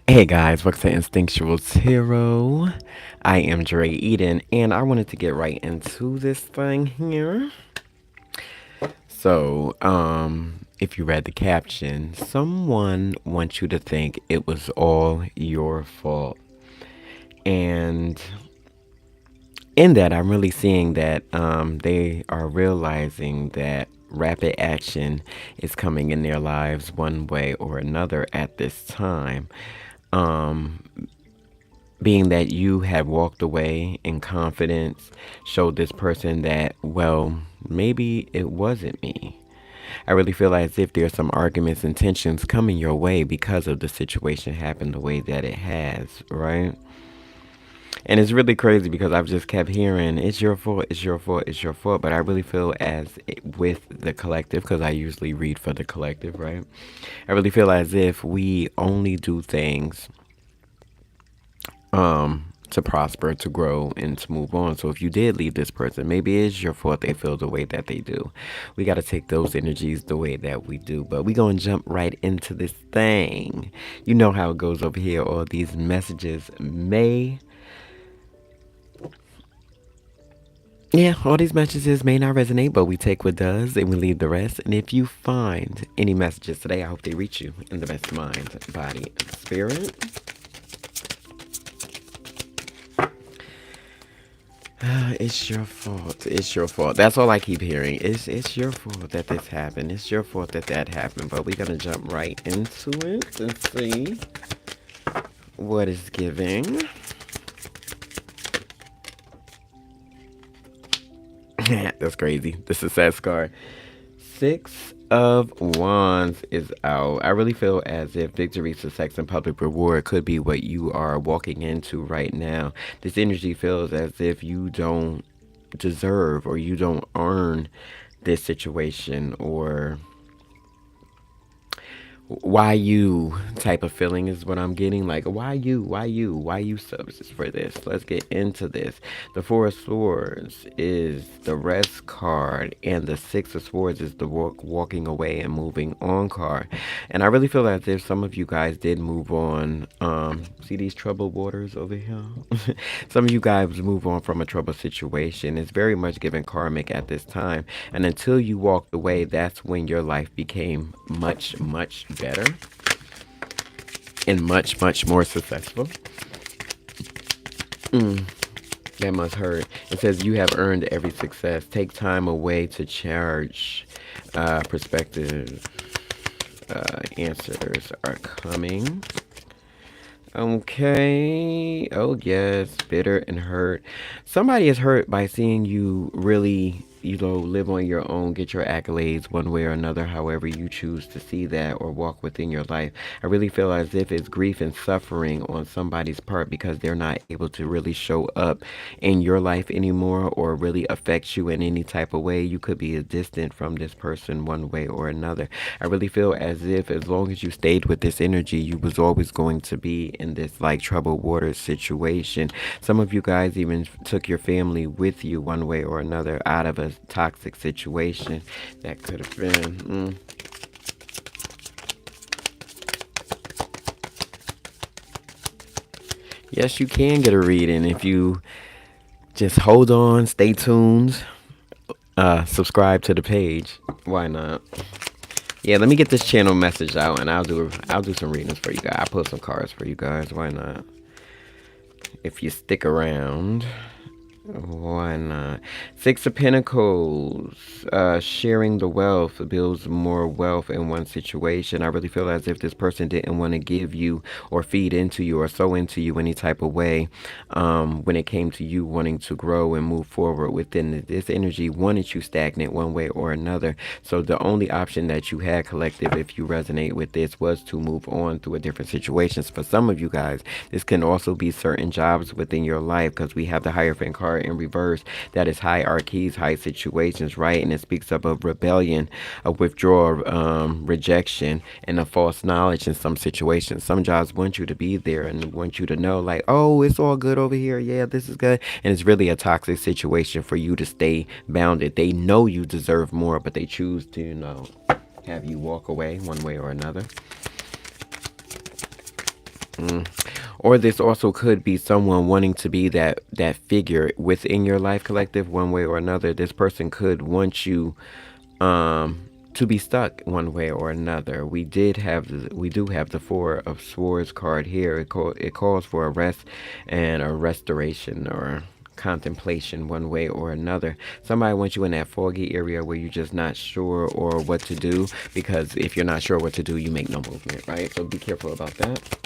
Hey guys, welcome to Instinctual Tarot. I am Dre Eden, and I wanted to get right into this thing here. If you read the caption, someone wants you to think it was all your fault. And in that, I'm really seeing that they are realizing that rapid action is coming in their lives one way or another at this time. Um, Being that you had walked away in confidence showed this person that, well, maybe it wasn't me. I really feel as if there's some arguments and tensions coming your way because of the situation happened the way that it has, right? And it's really crazy because I've just kept hearing, it's your fault, it's your fault, it's your fault. But I really feel with the collective, because I usually read for the collective, right? I really feel as if we only do things to prosper, to grow, and to move on. So if you did leave this person, maybe it's your fault they feel the way that they do. We got to take those energies the way that we do. But we going to jump right into this thing. You know how it goes over here. All these messages all these messages may not resonate, but we take what does and we leave the rest. And if you find any messages today, I hope they reach you in the best mind, body, and spirit. It's your fault. It's your fault. That's all I keep hearing. It's your fault that this happened. It's your fault that that happened. But we're gonna jump right into it and see what is giving. That's crazy. The success card. Six of Wands is out. I really feel as if victory, success, and public reward could be what you are walking into right now. This energy feels as if you don't deserve or you don't earn this situation, or why you type of feeling is what I'm getting. Like, why you substance for this? Let's get into this. The Four of Swords is the rest card, and the Six of Swords is the walking away and moving on card. And I really feel as if some of you guys did move on. See these troubled waters over here? Some of you guys move on from a troubled situation. It's very much given karmic at this time. And until you walked away, that's when your life became much, much better and much, much more successful. That must hurt. It says you have earned every success. Take time away to charge. Perspective answers are coming. Okay. Oh, yes. Bitter and hurt. Somebody is hurt by seeing you really, live on your own, get your accolades one way or another, however you choose to see that or walk within your life. I really feel as if it's grief and suffering on somebody's part because they're not able to really show up in your life anymore or really affect you in any type of way. You could be distant from this person one way or another. I really feel as if as long as you stayed with this energy, you was always going to be in this like troubled water situation. Some of you guys even took your family with you one way or another out of a toxic situation that could have been. Yes, you can get a reading if you just hold on, stay tuned, subscribe to the page. Why not? Yeah, let me get this channel message out, and I'll do some readings for you guys. I'll pull some cards for you guys. Why not? If you stick around. Why not? Six of Pentacles. Sharing the wealth builds more wealth in one situation. I really feel as if this person didn't want to give you or feed into you or sow into you any type of way when it came to you wanting to grow and move forward within this energy, wanted you stagnant one way or another. So the only option that you had, collective, if you resonate with this, was to move on through a different situations. For some of you guys, this can also be certain jobs within your life because we have the Hierophant card in reverse. That is hierarchies, high situations, right? And it speaks up of rebellion, a withdrawal, rejection, and a false knowledge in some situations. Some jobs want you to be there and want you to know, like, oh, it's all good over here. Yeah, this is good. And it's really a toxic situation for you to stay bounded. They know you deserve more, but they choose to, have you walk away one way or another. Or this also could be someone wanting to be that figure within your life collective one way or another. This person could want you to be stuck one way or another. We do have the Four of Swords card here. It calls for a rest and a restoration or contemplation one way or another. Somebody wants you in that foggy area where you're just not sure or what to do, because if you're not sure what to do, you make no movement, right? So be careful about that.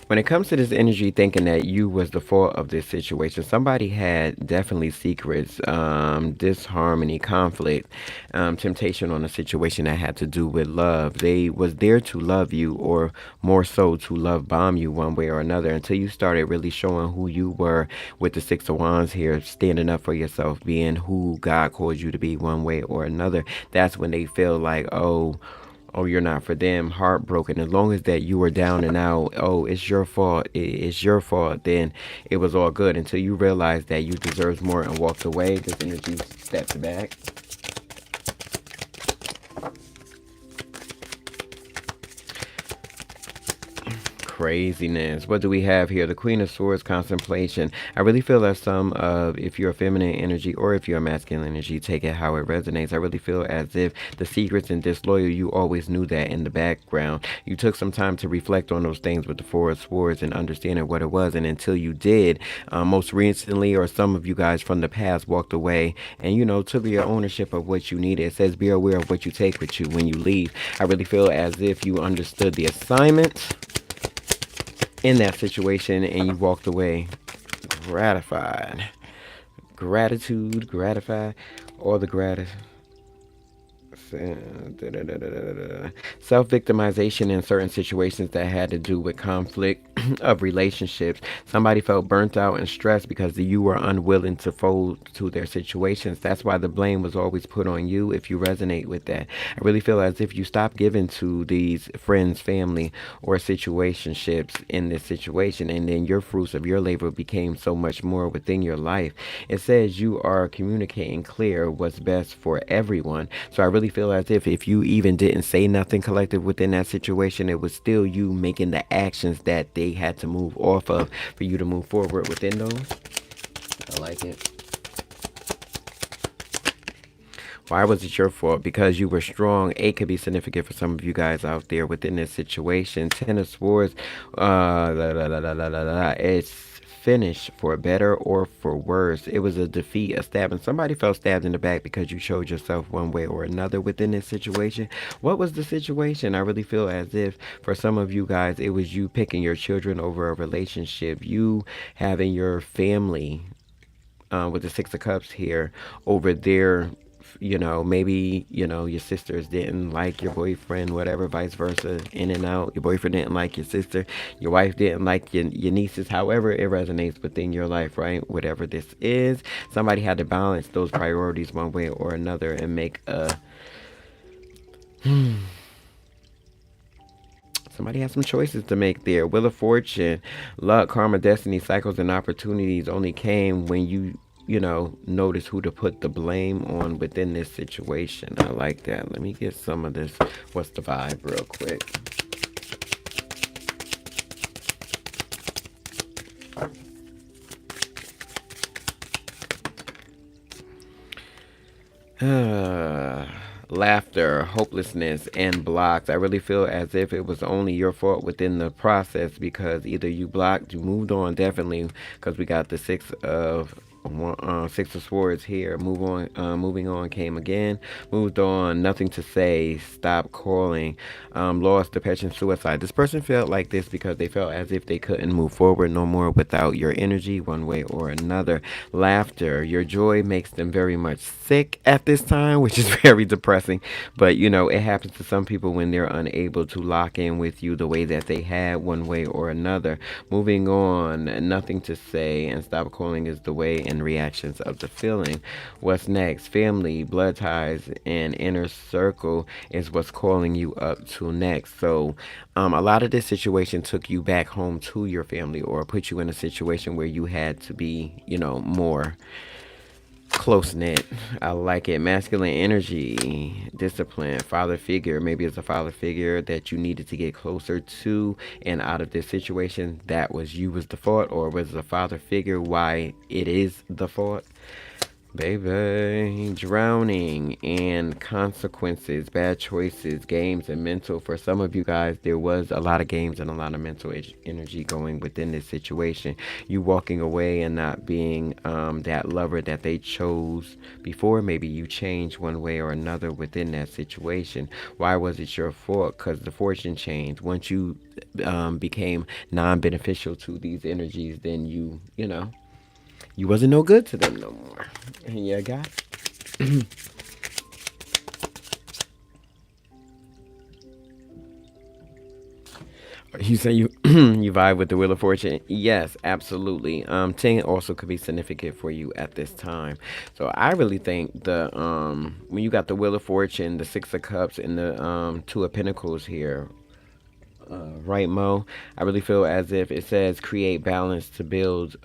When it comes to this energy, thinking that you was the fault of this situation, somebody had definitely secrets, disharmony, conflict, temptation on a situation that had to do with love. They was there to love you, or more so to love bomb you one way or another, until you started really showing who you were with the Six of Wands here, standing up for yourself, being who God called you to be one way or another. That's when they feel like, oh, you're not for them, heartbroken. As long as that you were down and out, oh, it's your fault, it's your fault, then it was all good, until you realized that you deserved more and walked away. This energy steps back. Craziness. What do we have here? The Queen of Swords, contemplation. I really feel that some of, if you're a feminine energy or if you're a masculine energy, take it how it resonates. I really feel as if the secrets and disloyal, you always knew that in the background. You took some time to reflect on those things with the Four of Swords and understanding what it was. And until you did, most recently, or some of you guys from the past walked away and, took your ownership of what you needed. It says be aware of what you take with you when you leave. I really feel as if you understood the assignment in that situation and you walked away gratified. Gratitude, gratified, all the gratitude. Self-victimization in certain situations that had to do with conflict of relationships. Somebody felt burnt out and stressed because you were unwilling to fold to their situations. That's why the blame was always put on you, if you resonate with that. I really feel as if you stopped giving to these friends, family, or situationships in this situation, and then your fruits of your labor became so much more within your life. It says you are communicating clear what's best for everyone. So I really feel as if you even didn't say nothing collective within that situation, it was still you making the actions that they had to move off of for you to move forward within those. I like it. Why was it your fault? Because you were strong. Eight could be significant for some of you guys out there within this situation. Ten of Swords. It's finished for better or for worse. It was a defeat, a stabbing. Somebody felt stabbed in the back because you showed yourself one way or another within this situation. What was the situation? I really feel as if for some of you guys, it was you picking your children over a relationship. You having your family, with the Six of Cups here, over there. Maybe, your sisters didn't like your boyfriend, whatever, vice versa, in and out. Your boyfriend didn't like your sister. Your wife didn't like your nieces. However it resonates within your life, right? Whatever this is, somebody had to balance those priorities one way or another and make a... Somebody has some choices to make there. Wheel of Fortune, luck, karma, destiny, cycles, and opportunities only came when you notice who to put the blame on within this situation. I like that. Let me get some of this. What's the vibe real quick? Laughter, hopelessness, and blocks. I really feel as if it was only your fault within the process, because either you blocked, you moved on, definitely, because we got the Six of Swords here. Moving on came again. Moved on, nothing to say, stop calling, lost, depression, suicide. This person felt like this because they felt as if they couldn't move forward no more without your energy one way or another. Laughter, your joy makes them very much sick at this time, which is very depressing. But it happens to some people when they're unable to lock in with you the way that they had one way or another. Moving on, nothing to say, and stop calling is the way, and and reactions of the feeling. What's next? Family, blood ties, and inner circle is what's calling you up to next. So, a lot of this situation took you back home to your family or put you in a situation where you had to be, more close knit. I like it. Masculine energy, discipline, father figure. Maybe it's a father figure that you needed to get closer to, and out of this situation, that was you was the fault, or was a father figure why it is the fault. Baby, drowning and consequences, bad choices, games, and mental. For some of you guys, there was a lot of games and a lot of mental energy going within this situation. You walking away and not being that lover that they chose before. Maybe you changed one way or another within that situation. Why was it your fault? Because the fortune changed. Once you became non-beneficial to these energies, then you wasn't no good to them no more. And you got you say you you vibe with the Wheel of Fortune. Yes, absolutely. 10 also could be significant for you at this time. So I really think the when you got the Wheel of Fortune, the Six of Cups, and the Two of Pentacles here, right, Mo? I really feel as if it says create balance to build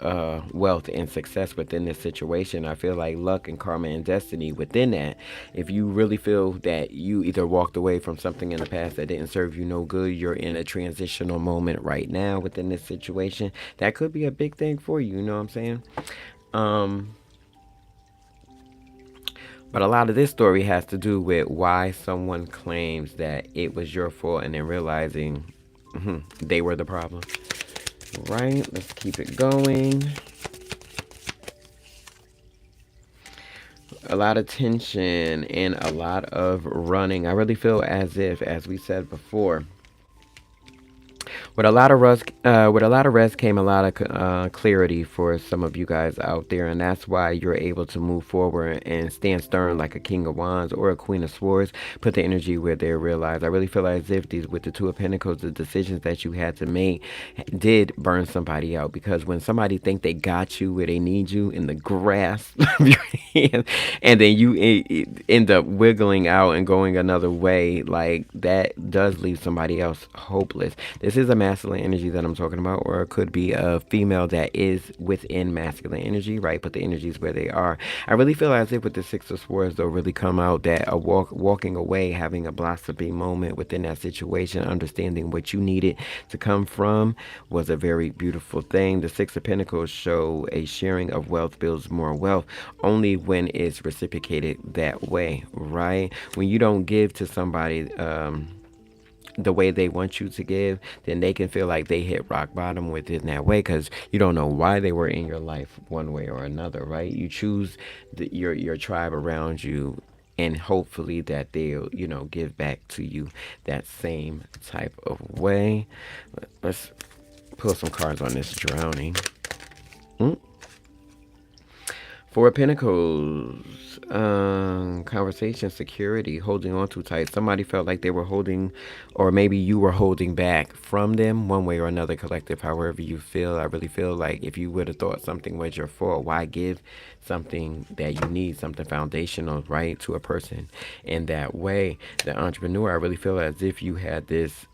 wealth and success within this situation. I feel like luck and karma and destiny within that. If you really feel that you either walked away from something in the past that didn't serve you no good, you're in a transitional moment right now within this situation. That could be a big thing for you. You know what I'm saying? Um, but a lot of this story has to do with why someone claims that it was your fault and then realizing they were the problem. Right, let's keep it going. A lot of tension and a lot of running. I really feel as if, as we said before, with a lot of rest came a lot of clarity for some of you guys out there, and that's why you're able to move forward and stand stern like a King of Wands or a Queen of Swords. Put the energy where they realize. I really feel as if these, with the Two of Pentacles, the decisions that you had to make did burn somebody out, because when somebody think they got you where they need you in the grasp of your hand, and then you end up wiggling out and going another way, like that does leave somebody else hopeless. This is a masculine energy that I'm talking about, or it could be a female that is within masculine energy, right? But the energies where they are. I really feel as if with the Six of Swords, they'll really come out that walking away, having a blossoming moment within that situation, understanding what you needed to come from was a very beautiful thing. The Six of Pentacles show a sharing of wealth builds more wealth only when it's reciprocated that way, right? When you don't give to somebody, the way they want you to give, then they can feel like they hit rock bottom within that way, because you don't know why they were in your life one way or another, right? You choose your tribe around you, and hopefully that they'll give back to you that same type of way. Let's pull some cards on this drowning. Four of Pentacles, conversation, security, holding on too tight. Somebody felt like they were holding, or maybe you were holding back from them one way or another, collective, however you feel. I really feel like if you would have thought something was your fault, why give something that you need, something foundational, right, to a person in that way? The entrepreneur, I really feel as if you had this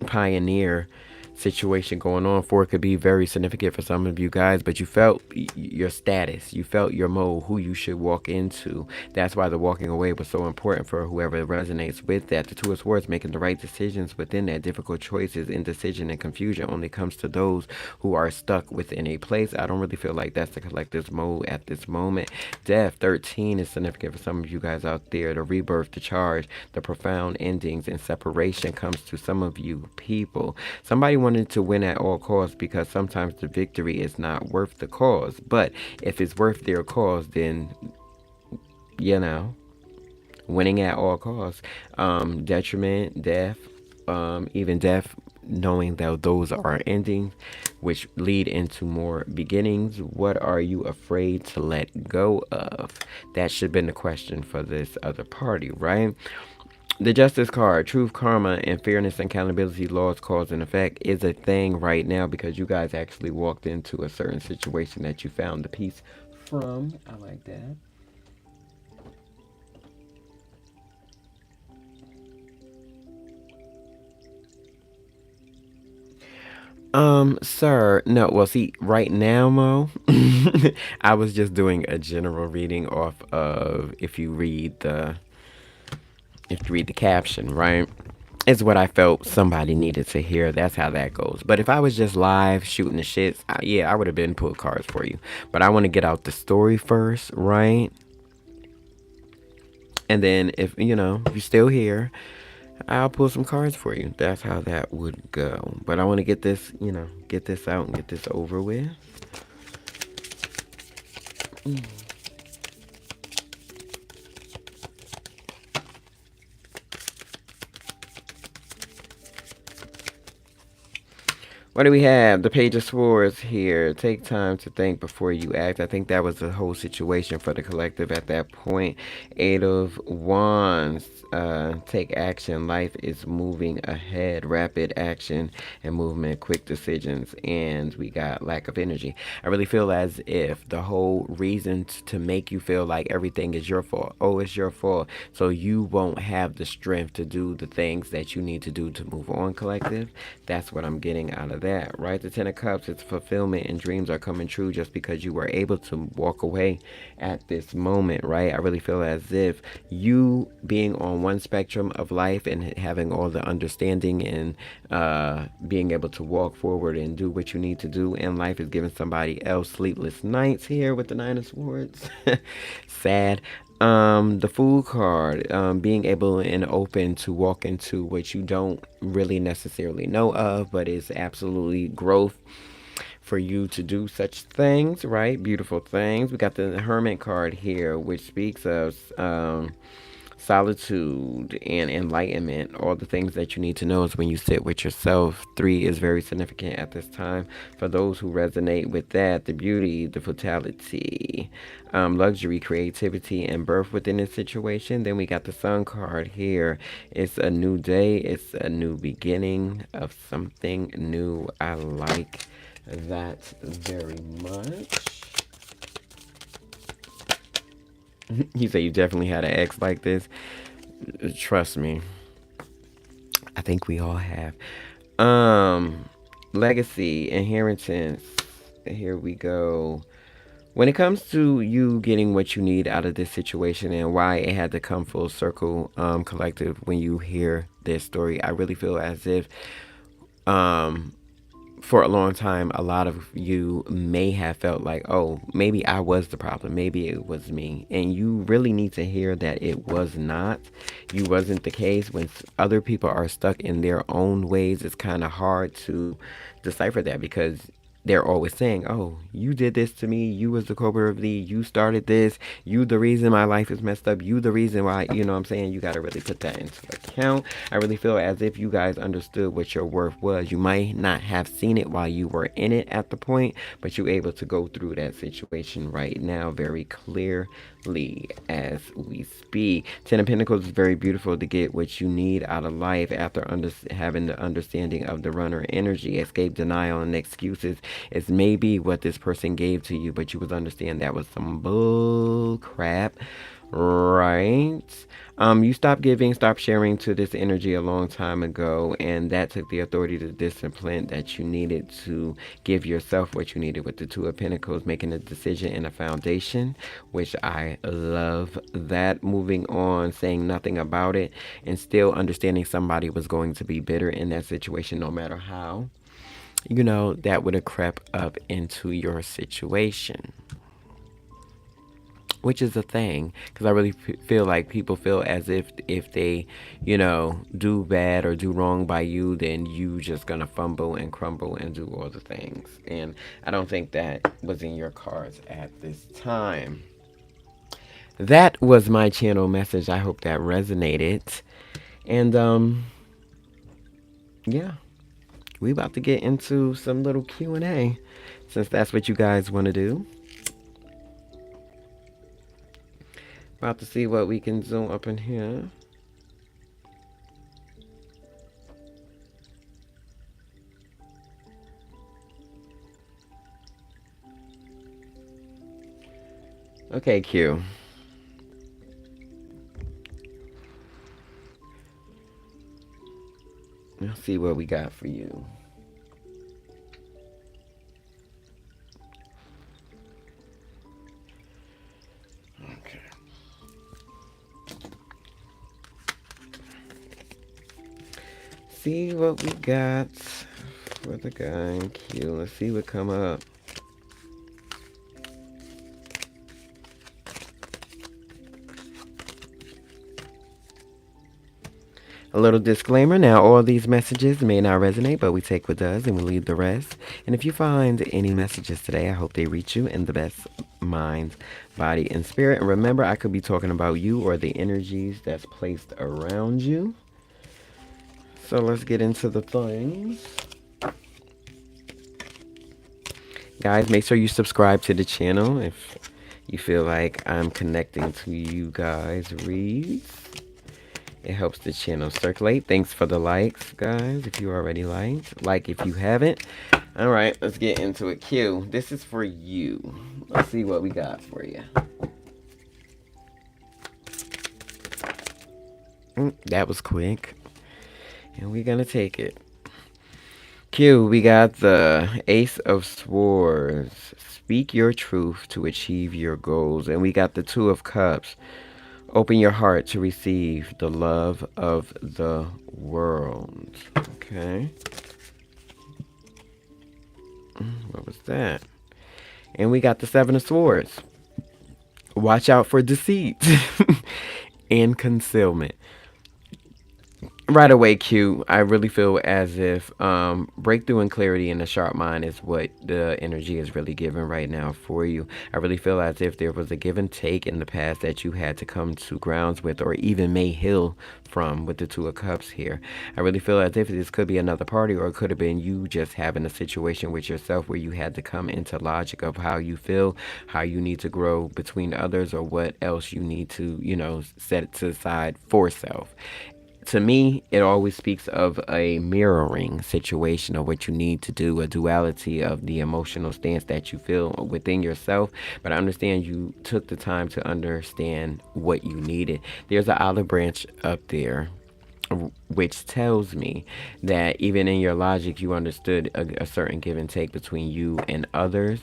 pioneer situation going on. For it could be very significant for some of you guys, but you felt your status, you felt your mode, who you should walk into. That's why the walking away was so important for whoever resonates with that. The Two of Swords, making the right decisions within that. Difficult choices, indecision, and confusion only comes to those who are stuck within a place. I don't really feel like that's the collective's mode at this moment. Death, 13, is significant for some of you guys out there. The rebirth, the charge, the profound endings, and separation comes to some of you people. Somebody wanted to win at all costs, because sometimes the victory is not worth the cause. But if it's worth their cause, then winning at all costs, detriment, death, even death, knowing that those are endings which lead into more beginnings. What are you afraid to let go of? That should have been the question for this other party, right? The Justice card, truth, karma, and fairness and accountability, laws, cause, and effect, is a thing right now, because you guys actually walked into a certain situation that you found the peace from. I like that. Sir, no, well, see, right now, Mo, I was just doing a general reading off of if you read the caption, right? It's what I felt somebody needed to hear. That's how that goes. But if I was just live shooting the shits, yeah, I would have been pulled cards for you. But I want to get out the story first, right? And then if you're still here, I'll pull some cards for you. That's how that would go. But I want to get this out and get this over with. What do we have? The Page of Swords here. Take time to think before you act. I think that was the whole situation for the collective at that point. Eight of Wands. Take action. Life is moving ahead. Rapid action and movement. Quick decisions. And we got lack of energy. I really feel as if the whole reason to make you feel like everything is your fault. Oh, it's your fault. So you won't have the strength to do the things that you need to do to move on, collective. That's what I'm getting out of that, right? The Ten of Cups, it's fulfillment and dreams are coming true just because you were able to walk away at this moment, right? I really feel as if you being on one spectrum of life and having all the understanding and being able to walk forward and do what you need to do in life is giving somebody else sleepless nights here with the Nine of Swords. Sad. The Fool card, being able and open to walk into what you don't really necessarily know of, but is absolutely growth for you to do such things, right? Beautiful things. We got the Hermit card here, which speaks of solitude and enlightenment. All the things that you need to know is when you sit with yourself. 3 is very significant at this time for those who resonate with that. The beauty, the fatality, luxury, creativity, and birth within this situation. Then we got the Sun card here. It's a new day. It's a new beginning of something new. I like that very much. You say you definitely had an ex like this. Trust me. I think we all have. Um, Legacy, inheritance. Here we go. When it comes to you getting what you need out of this situation and why it had to come full circle, collective, when you hear this story, I really feel as if um for a long time, a lot of you may have felt like, oh, maybe I was the problem. Maybe it was me. And you really need to hear that it was not. You wasn't the case. When other people are stuck in their own ways, it's kind of hard to decipher that because they're always saying, oh, you did this to me. You was the culprit of the, you started this. You the reason my life is messed up. You the reason why, you know what I'm saying? You got to really put that into account. I really feel as if you guys understood what your worth was. You might not have seen it while you were in it at the point, but you're able to go through that situation right now very clearly as we speak. Ten of Pentacles is very beautiful to get what you need out of life after having the understanding of the runner energy. Escape denial and excuses is maybe what this person gave to you, but you would understand that was some bull crap, right? You stopped giving, stopped sharing to this energy a long time ago, and that took the authority to discipline that you needed to give yourself what you needed with the Two of Pentacles, making a decision and a foundation, which I love that. Moving on, saying nothing about it, and still understanding somebody was going to be bitter in that situation no matter how that would have crept up into your situation, which is a thing. Because I really feel like people feel as if they, do bad or do wrong by you, then you just gonna fumble and crumble and do all the things. And I don't think that was in your cards at this time. That was my channel message. I hope that resonated. And yeah. We about to get into some little Q&A since that's what you guys want to do. About to see what we can zoom up in here. Okay, Q. Let's see what we got for you. Okay. See what we got for the guy in Q. Let's see what come up. A little disclaimer now, all these messages may not resonate, but we take what does and we leave the rest. And if you find any messages today, I hope they reach you in the best mind, body, and spirit. And remember, I could be talking about you or the energies that's placed around you. So let's get into the things. Guys, make sure you subscribe to the channel if you feel like I'm connecting to you guys' reads. It helps the channel circulate. Thanks for the likes, guys, if you already liked. Like if you haven't. All right, let's get into it. Q, this is for you. Let's see what we got for you. That was quick. And we're going to take it. Q, we got the Ace of Swords. Speak your truth to achieve your goals. And we got the Two of Cups. Open your heart to receive the love of the world. Okay. What was that? And we got the Seven of Swords. Watch out for deceit and concealment. Right away, Q. I really feel as if breakthrough and clarity in a sharp mind is what the energy is really giving right now for you. I really feel as if there was a give and take in the past that you had to come to grounds with, or even may heal from, with the Two of Cups here. I really feel as if this could be another party, or it could have been you just having a situation with yourself where you had to come into logic of how you feel, how you need to grow between others, or what else you need to, set it to the side for self. To me, it always speaks of a mirroring situation of what you need to do, a duality of the emotional stance that you feel within yourself. But I understand you took the time to understand what you needed. There's an olive branch up there, which tells me that even in your logic, you understood a certain give and take between you and others.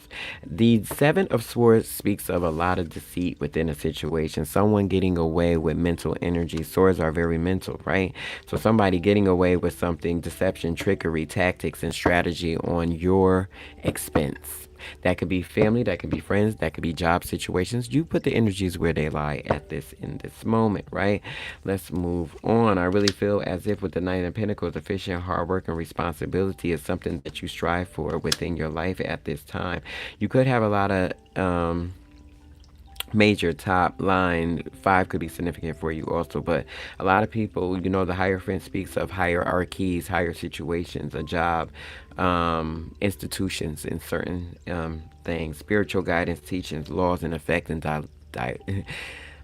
The Seven of Swords speaks of a lot of deceit within a situation, someone getting away with mental energy. Swords are very mental, right? So somebody getting away with something, deception, trickery, tactics, and strategy on your expense. That could be family, that could be friends, that could be job situations. You put the energies where they lie in this moment, right? Let's move on. I really feel as if with the Knight of Pentacles, efficient hard work and responsibility is something that you strive for within your life at this time. You could have a lot of major top line. Five could be significant for you also, but a lot of people, the Hierophant speaks of hierarchies, higher situations, a job, institutions in certain things, spiritual guidance, teachings, laws and effect, and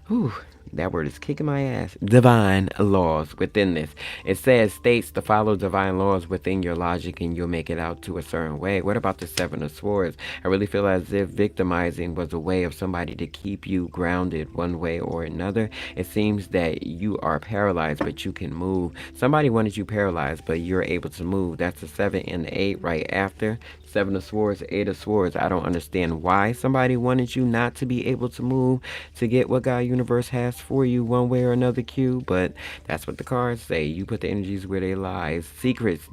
whew, that word is kicking my ass. Divine laws within this. It states to follow divine laws within your logic and you'll make it out to a certain way. What about the Seven of Swords? I really feel as if victimizing was a way of somebody to keep you grounded one way or another. It seems that you are paralyzed, but you can move. Somebody wanted you paralyzed, but you're able to move. That's the 7 and the 8 right after. Seven of Swords, Eight of Swords. I don't understand why somebody wanted you not to be able to move to get what God Universe has for you one way or another, Q, but that's what the cards say. You put the energies where they lie. Secrets,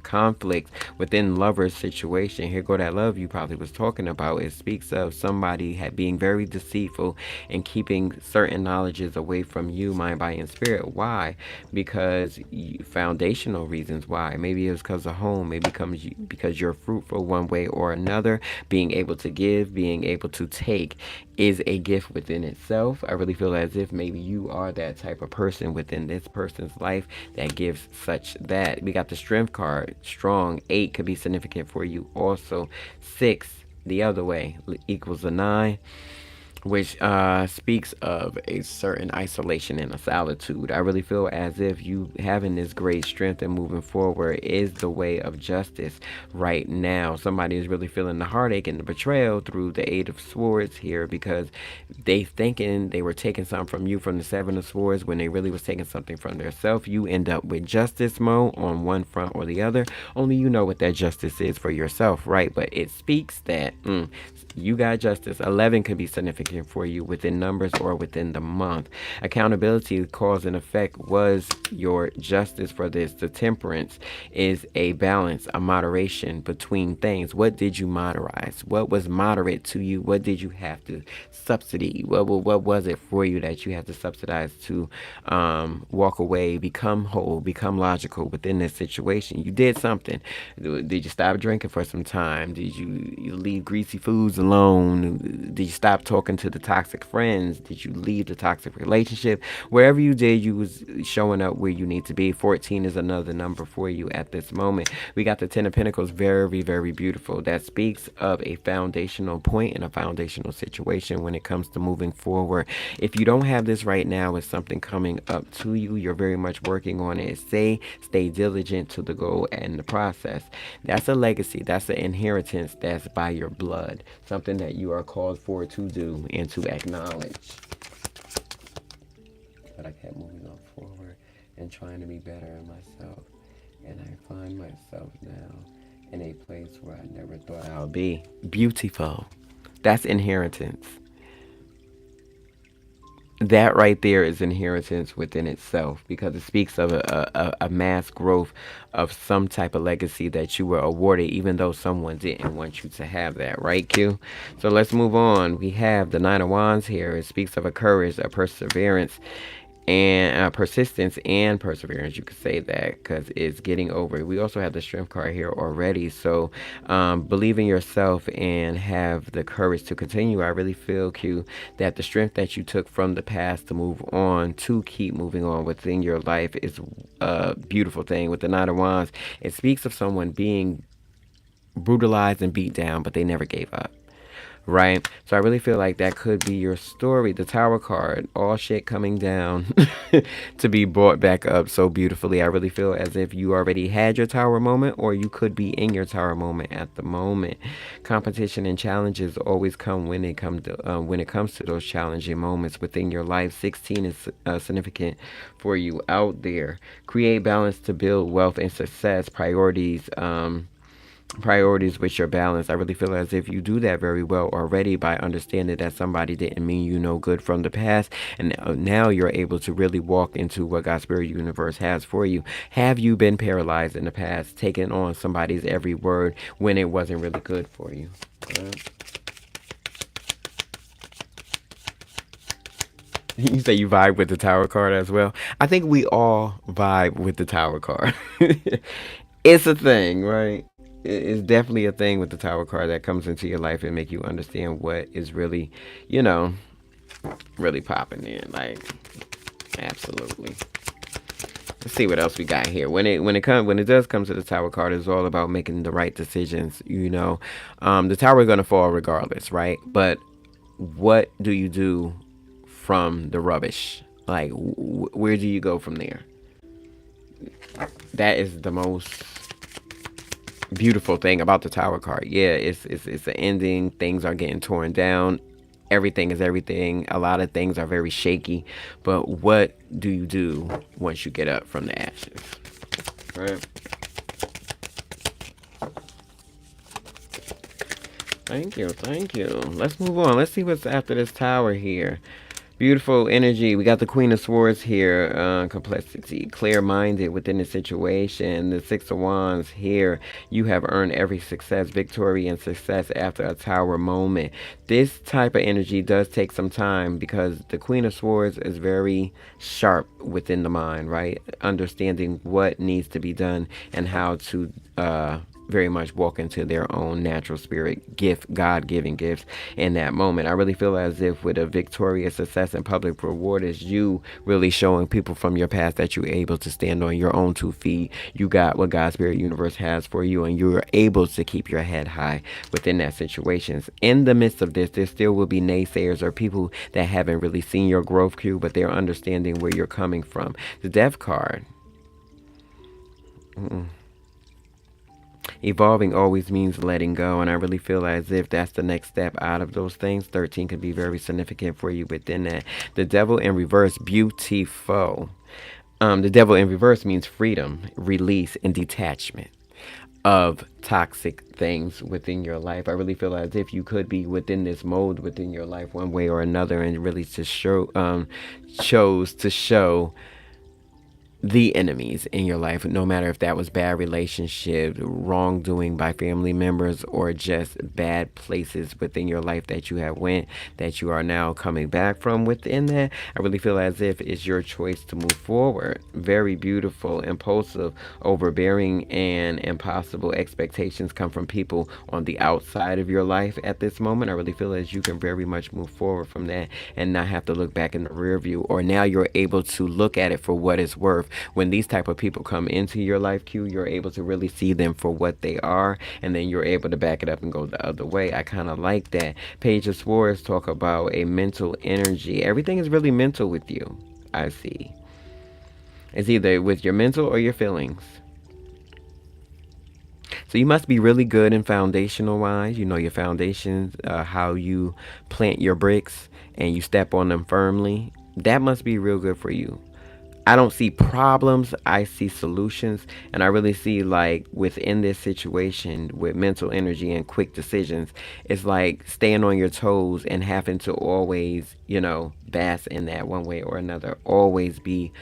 conflict within lovers situation. Here go that love you probably was talking about. It speaks of somebody being very deceitful and keeping certain knowledges away from you, mind, body, and spirit. Why? Because foundational reasons why. Maybe it was because of home. Maybe because you're fruitful one way or another. Being able to give, being able to take is a gift within itself. I really feel as if maybe you are that type of person within this person's life that gives such that. We got the Strength card. Strong. 8 could be significant for you also. 6 the other way equals a 9. which speaks of a certain isolation and a solitude. I really feel as if you having this great strength and moving forward is the way of justice right now. Somebody is really feeling the heartache and the betrayal through the Eight of Swords here, because they thinking they were taking something from you from the Seven of Swords when they really was taking something from their self. You end up with justice mode on one front or the other. Only you know what that justice is for yourself, right? But it speaks that you got justice. 11 could be significant for you within numbers or within the month. Accountability, cause and effect was your justice for this. The temperance is a balance, a moderation between things. What did you moderize? What was moderate to you? What did you have to subsidy? What was it for you that you had to subsidize to walk away, become whole, become logical within this situation? You did something. Did you stop drinking for some time? Did you leave greasy foods alone? Did you stop talking to the toxic friends? Did you leave the toxic relationship? Wherever you did, you was showing up where you need to be. 14 is another number for you at this moment. We got the Ten of Pentacles, very, very beautiful. That speaks of a foundational point in a foundational situation when it comes to moving forward. If you don't have this right now, it's something coming up to you. You're very much working on it. Stay diligent to the goal and the process. That's a legacy. That's an inheritance that's by your blood. Something that you are called for to do and to acknowledge. But I kept moving on forward and trying to be better in myself. And I find myself now in a place where I never thought I would be. Beautiful. That's inheritance. That right there is inheritance within itself, because it speaks of a mass growth of some type of legacy that you were awarded, even though someone didn't want you to have that, right, Q? So let's move on. We have the Nine of Wands here. It speaks of a courage, a perseverance, and persistence and perseverance. You could say that because it's getting over it. We also have the Strength card here already. So believe in yourself and have the courage to continue. I really feel, Q, that the strength that you took from the past to move on, to keep moving on within your life, is a beautiful thing. With the Nine of Wands, it speaks of someone being brutalized and beat down, but they never gave up, right? So I really feel like that could be your story. The Tower card, all shit coming down to be brought back up so beautifully. I really feel as if you already had your Tower moment, or you could be in your Tower moment at the moment. Competition and challenges always come when it comes to those challenging moments within your life. 16 is significant for you out there. Create balance to build wealth and success. Priorities with your balance. I really feel as if you do that very well already by understanding that somebody didn't mean you no good from the past, and now you're able to really walk into what God's Spirit Universe has for you. Have you been paralyzed in the past, taking on somebody's every word when it wasn't really good for you? You say you vibe with the Tower card as well. I think we all vibe with the Tower card. It's a thing, right? It's definitely a thing with the Tower card that comes into your life and make you understand what is really, you know, really popping in. Like, absolutely. Let's see what else we got here. When it does come to the Tower card, it's all about making the right decisions. The Tower is gonna fall regardless, right? But what do you do from the rubbish? Like, where do you go from there? That is the most beautiful thing about the Tower card. Yeah, it's an ending. Things are getting torn down. Everything is everything. A lot of things are very shaky. But what do you do once you get up from the ashes? Right. Thank you, thank you. Let's move on. Let's see what's after this Tower here. Beautiful energy. We got the Queen of Swords here. Complexity, clear-minded within the situation. The Six of Wands here. You have earned every success, victory, and success after a Tower moment. This type of energy does take some time because the Queen of Swords is very sharp within the mind, right? Understanding what needs to be done and how to very much walk into their own natural spirit gift, God-given gifts in that moment. I really feel as if with a victorious success and public reward is you really showing people from your past that you're able to stand on your own 2 feet. You got what God's spirit universe has for you, and you're able to keep your head high within that situations. In the midst of this, there still will be naysayers or people that haven't really seen your growth cue, but they're understanding where you're coming from. The Death card. Evolving always means letting go, and I really feel as if that's the next step out of those things. 13 could be very significant for you within that. The Devil in reverse, beautiful. The Devil in reverse means freedom, release, and detachment of toxic things within your life. I really feel as if you could be within this mode within your life one way or another, and really to show chose to show the enemies in your life, no matter if that was bad relationship, wrongdoing by family members, or just bad places within your life that you have went, that you are now coming back from within that. I really feel as if it's your choice to move forward. Very beautiful, impulsive, overbearing, and impossible expectations come from people on the outside of your life at this moment. I really feel as you can very much move forward from that and not have to look back in the rear view, or now you're able to look at it for what it's worth. When these type of people come into your life queue, you're able to really see them for what they are, and then you're able to back it up and go the other way. I kind of like that. Page of Swords talk about a mental energy. Everything is really mental with you, I see. It's either with your mental or your feelings. So you must be really good in foundational wise. You know your foundations, how you plant your bricks and you step on them firmly. That must be real good for you. I don't see problems, I see solutions. And I really see, like, within this situation with mental energy and quick decisions, it's like staying on your toes and having to always, bask in that one way or another. Always be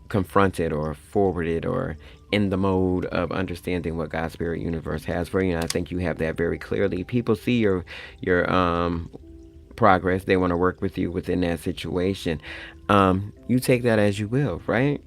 confronted or forwarded or in the mode of understanding what God's spirit universe has for you. And I think you have that very clearly. People see your progress. They want to work with you within that situation. You take that as you will, right?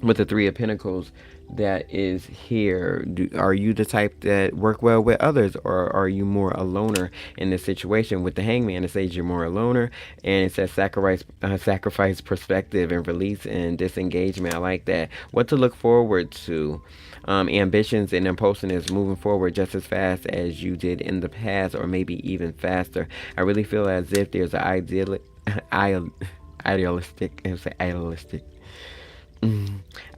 With the Three of Pentacles that is here, are you the type that work well with others, or are you more a loner in this situation? With the Hangman, it says you're more a loner, and it says sacrifice perspective and release and disengagement. I like that. What to look forward to. Ambitions and impulsiveness, moving forward just as fast as you did in the past, or maybe even faster. I really feel as if there's an idealistic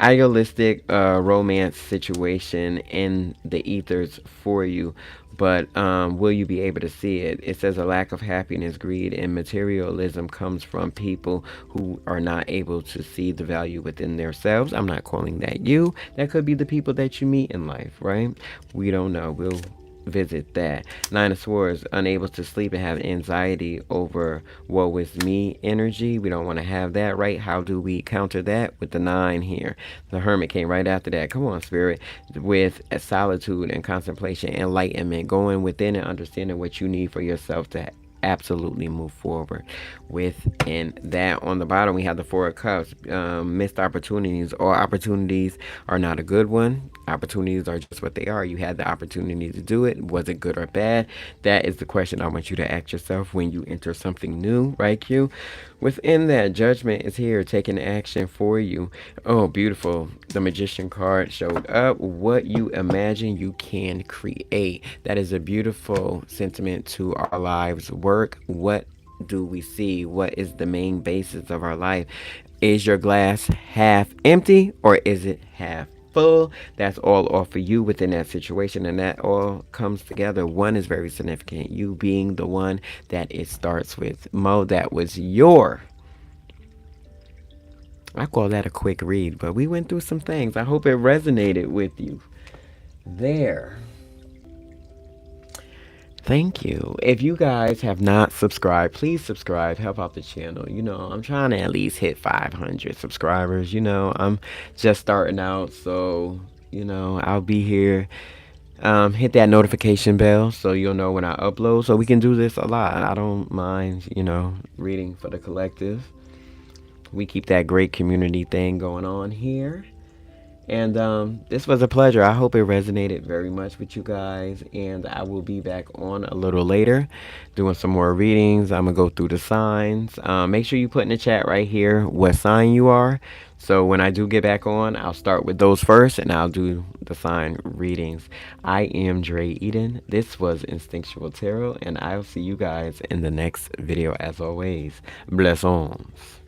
idealistic romance situation in the ethers for you, but will you be able to see it? It says a lack of happiness, greed, and materialism comes from people who are not able to see the value within themselves. I'm not calling that you. That could be the people that you meet in life, right? We don't know. We'll visit that. Nine of Swords, unable to sleep and have anxiety over woe is me energy. We don't want to have that, right? How do we counter that? With the 9 here. The Hermit came right after that. Come on, Spirit. With a solitude and contemplation, enlightenment, going within and understanding what you need for yourself to absolutely move forward within that. On the bottom, we have the Four of Cups. Missed opportunities. All opportunities are not a good one. Opportunities are just what they are. You had the opportunity to do it. Was it good or bad? That is the question I want you to ask yourself when you enter something new, right, Q? Within that, Judgment is here, taking action for you. Oh, beautiful. The Magician card showed up. What you imagine, you can create. That is a beautiful sentiment to our lives work. What do we see? What is the main basis of our life? Is your glass half empty, or is it half full? That's all off for you within that situation, and that all comes together. One is very significant, you being the one that it starts with. Mo, that was I call that a quick read, but we went through some things. I hope it resonated with you there. Thank you. If you guys have not subscribed, please subscribe. Help out the channel. I'm trying to at least hit 500 subscribers. I'm just starting out, so I'll be here. Hit that notification bell so you'll know when I upload, so we can do this a lot. I don't mind, reading for the collective. We keep that great community thing going on here. And this was a pleasure. I hope it resonated very much with you guys. And I will be back on a little later doing some more readings. I'm going to go through the signs. Make sure you put in the chat right here what sign you are. So when I do get back on, I'll start with those first and I'll do the sign readings. I am Dre Eden. This was Instinctual Tarot. And I'll see you guys in the next video as always. Blessings.